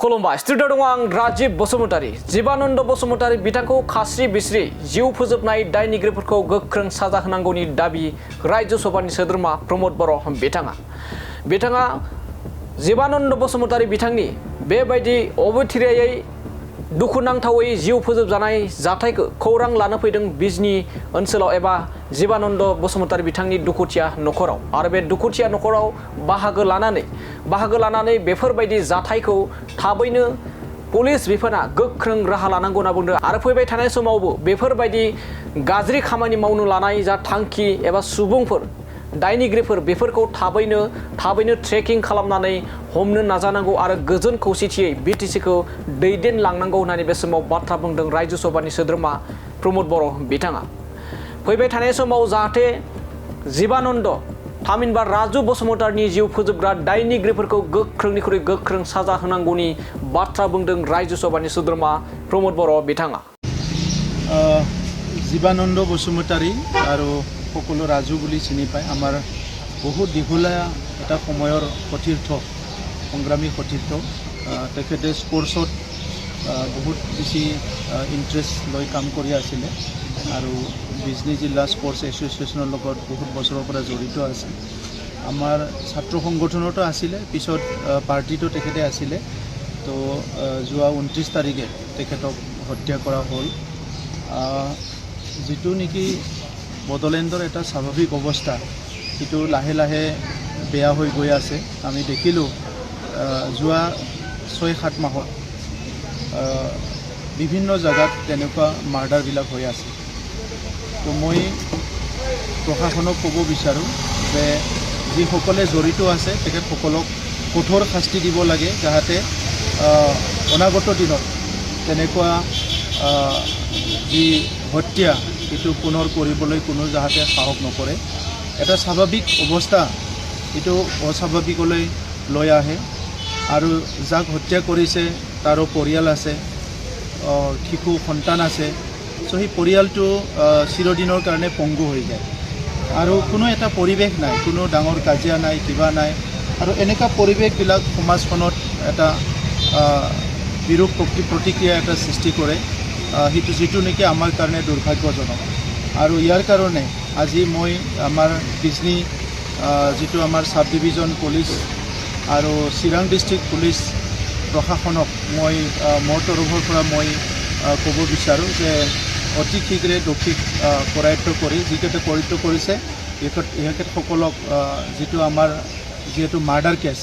खुलुमबाय स्टुडिअ दङ आं राजीब बसुमतारी जीवानन्द बसुमतारी बिथांखौ खास्रि बिस्रि जिउ फोजोबनाय दायनिगिरिफोरखौ गोख्रों साजा होनांगौनि दाबि रायजो सभानि सोद्रोमा प्रमद बर' बिथाङा जीवानन्द बसुमतारी बिथांनि बेबायदि अबथिरायै दुखुनांथावै जिउ फोजोबजानाय जाथायखौ खौरां लानो फैदों बिजनी ओनसोलाव एबा जीवानन्द बसुमतारी बिथांनि दुखुथिया नखराव आरो बे दुखुथिया नखराव बाहागो लानानै बेफोरबायदि जाथायखौ थाबैनो पुलिस बिफाना गोख्रों राहा लानांगौ होनना बुंदों आरो फैबाय थानाय समावबो बेफोरबायदि गाज्रि खामानि मावनो लानाय जा थांखि एबा सुबुंफोर दायनिगिरिफोर बेफोरखौ थाबैनो ट्रेकिं खालामनानै हमनो नाजानांगौ आरो गोजोन खौसेथियै बिटिसिखौ दैदेनलांनांगौ होननानै बे समाव बाथ्रा बुंदों रायजो सभानि सोद्रोमा प्रमद बर' बिथाङा फैबाय थानाय समाव जाहाथे जीवानन्द थामहिनबा राजु बसुमतारीनि जिउ फोजोबग्रा दायनिगिरिफोरखौ गोख्रोंनिख्रुइ गोख्रों साजा होनांगौनि बाथ्रा बुंदों रायजो सभानि सोद्रोमा प्रमद बर' बिथाङा जीवानन्द बसुमतारी आरो সকলো राजु বুলি চিনি পায় আমাৰ বহুত দীঘলীয়া এটা সময়ৰ সতীৰ্থ সংগ্ৰামী সতীৰ্থ তেখেতে স্পৰ্টছত বহুত বেছি ইণ্টাৰেষ্ট লৈ কাম কৰি আছিলে আৰু বিজনী জিলা স্পৰ্টছ এছ'চিয়েশ্যনৰ লগত বহুত বছৰৰ পৰা জড়িত আছে আমাৰ ছাত্ৰ সংগঠনতো আছিলে পিছত পাৰ্টিটো তেখেতে আছিলে তো যোৱা 29 তাৰিখে তেখেতক হত্যা কৰা হ'ল যিটো নেকি বড়োলেণ্ডৰ এটা স্বাভাৱিক অৱস্থা সেইটো লাহে লাহে বেয়া হৈ গৈ আছে আমি দেখিলোঁ যোৱা 6-7 মাহত বিভিন্ন জায়গাত তেনেকুৱা মাৰ্ডাৰবিলাক হৈ আছে তো মই প্ৰশাসনক ক'ব বিচাৰোঁ যে যিসকলে জড়িত আছে তেখেতসকলক কঠোৰ শাস্তি দিব লাগে যাতে অনাগত দিনত তেনেকুৱা যি হত্যা এইটো পুনৰ কৰিবলৈ কোনো যাতে সাহস নকৰে এটা স্বাভাৱিক অৱস্থা এইটো অস্বাভাৱিকলৈ লৈ আহে আৰু যাক হত্যা কৰিছে তাৰো পৰিয়াল আছে শিশু সন্তান আছে চ' সেই পৰিয়ালটো চিৰদিনৰ কাৰণে পংগু হৈ যায় আৰু কোনো এটা পৰিৱেশ নাই কোনো ডাঙৰ কাজিয়া নাই কিবা নাই আৰু এনেকুৱা পৰিৱেশবিলাক সমাজখনত এটা বিৰূপ প্ৰতিক্ৰিয়া এটা সৃষ্টি কৰে সেইটো যিটো নেকি আমাৰ কাৰণে দুৰ্ভাগ্যজনক আৰু ইয়াৰ কাৰণে আজি মই আমাৰ বিজনী যিটো আমাৰ সাব ডিভিজন পুলিচ আৰু চিৰাং ডিষ্ট্ৰিক্ট পুলিচ প্ৰশাসনক মই মোৰ তৰফৰ পৰা মই ক'ব বিচাৰোঁ যে অতি শীঘ্ৰে দোষীক কৰায়ত্ব কৰি যিকেইটা কৰিত কৰিছে ইহঁতসকলক যিটো আমাৰ যিহেতু মাৰ্ডাৰ কেছ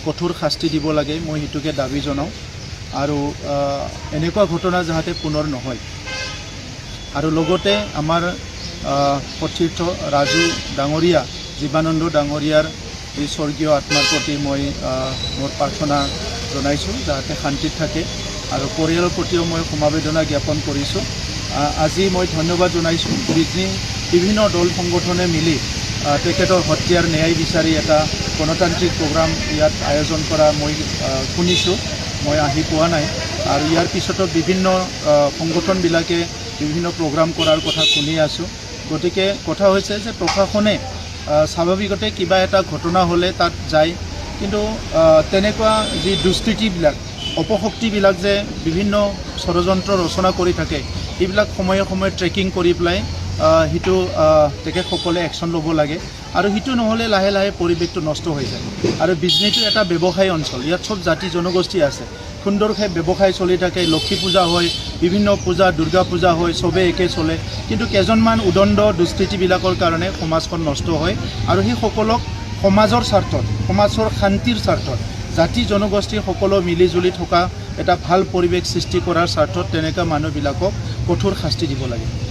কঠোৰ শাস্তি দিব লাগে মই সেইটোকে দাবী জনাওঁ আৰু এনেকুৱা ঘটনা যাতে পুনৰ নহয় আৰু লগতে আমাৰ সতীৰ্থ ৰাজু ডাঙৰীয়া জীৱানন্দ ডাঙৰীয়াৰ এই স্বৰ্গীয় আত্মাৰ প্ৰতি মই মোৰ প্ৰাৰ্থনা জনাইছোঁ যাতে শান্তিত থাকে আৰু পৰিয়ালৰ প্ৰতিও মই সমবেদনা জ্ঞাপন কৰিছোঁ আজি মই ধন্যবাদ জনাইছোঁ বিভিন্ন দল সংগঠনে মিলি তেখেতৰ হত্যাৰ ন্যায় বিচাৰি এটা গণতান্ত্ৰিক প্ৰগ্ৰাম ইয়াত আয়োজন কৰা মই শুনিছোঁ মই আহি পোৱা নাই আৰু ইয়াৰ পিছতো বিভিন্ন সংগঠনবিলাকে বিভিন্ন প্ৰগ্ৰাম কৰাৰ কথা শুনি আছোঁ গতিকে কথা হৈছে যে প্ৰশাসনে স্বাভাৱিকতে কিবা এটা ঘটনা হ'লে তাত যায় কিন্তু তেনেকুৱা যি দুষ্কৃতিবিলাক অপশক্তিবিলাক যে বিভিন্ন ষড়যন্ত্ৰ ৰচনা কৰি থাকে এইবিলাক সময়ে সময়ে ট্ৰেকিং কৰি পেলাই সেইটো তেখেতসকলে একশ্যন ল'ব লাগে আৰু সেইটো নহ'লে লাহে লাহে পৰিৱেশটো নষ্ট হৈ যায় আৰু বিজনীটো এটা ব্যৱসায়ী অঞ্চল ইয়াত চব জাতি জনগোষ্ঠী আছে সুন্দৰকৈ ব্যৱসায় চলি থাকে লক্ষী পূজা হয় বিভিন্ন পূজা দুৰ্গা পূজা হয় চবেই একে চলে কিন্তু কেইজনমান উদণ্ড দুষ্কৃতিবিলাকৰ কাৰণে সমাজখন নষ্ট হয় আৰু সেইসকলক সমাজৰ স্বাৰ্থত সমাজৰ শান্তিৰ স্বাৰ্থত জাতি জনগোষ্ঠী সকলো মিলিজুলি থকা এটা ভাল পৰিৱেশ সৃষ্টি কৰাৰ স্বাৰ্থত তেনেকুৱা মানুহবিলাকক কঠোৰ শাস্তি দিব লাগে